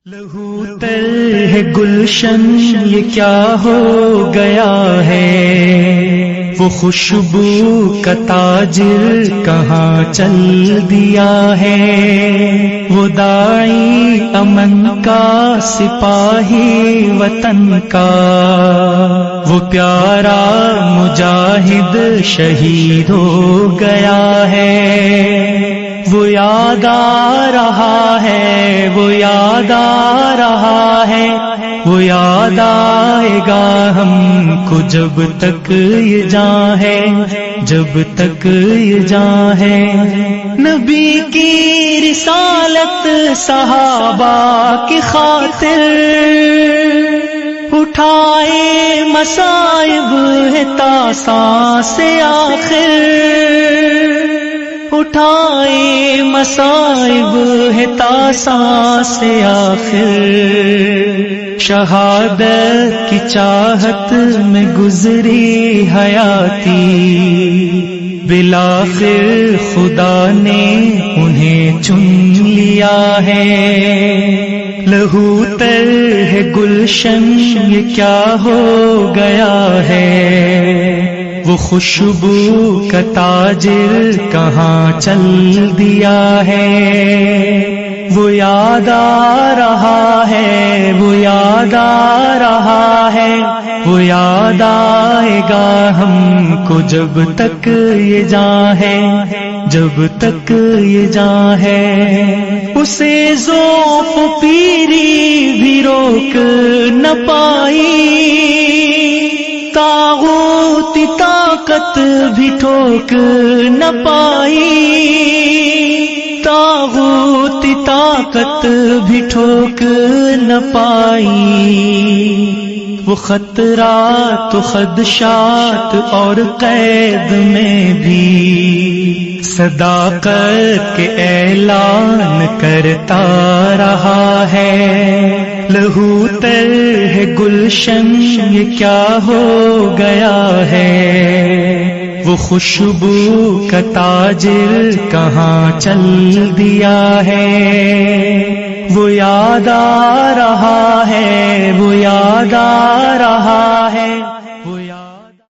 لہو تر ہے گلشن یہ کیا ہو گیا ہے، وہ خوشبو کا تاجر کہاں چل دیا ہے، وہ داعی امن کا سپاہی وطن کا، وہ پیارا مجاہد شہید ہو گیا ہے، وہ یاد آ رہا ہے، وہ یاد آ رہا ہے، وہ یاد آئے گا ہم کو جب تک یہ جاں ہے، جب تک یہ جاں ہے۔ نبی کی رسالت صحابہ کی خاطر اٹھائے مصائب ہے تا سانس آخر، اٹھائے مصائب ہے تا سانس آخر، شہادت کی چاہت میں گزری حیاتی، بالآخر خدا نے انہیں چن لیا ہے۔ لہو تر ہے گلشن یہ کیا ہو گیا ہے، وہ خوشبو کا تاجر کہاں چل دیا ہے، وہ یاد آ رہا ہے، وہ یاد آ رہا ہے، وہ یاد آئے گا ہم کو جب تک یہ جاں ہے، جب تک یہ جاں ہے۔ اسے ذوق پیری بھی روک نہ پائی، طاغوت طاقت بھی ٹھوک نہ پائی، طاغوت طاقت بھی ٹھوک نہ پائی، وہ خطرات و خدشات اور قید میں بھی صداقت کے اعلان کرتا رہا ہے۔ لہو تر ہے گلشن یہ کیا ہو گیا ہے، وہ خوشبو کا تاجر کہاں چل دیا ہے، وہ یاد آ رہا ہے، وہ یاد آ رہا ہے۔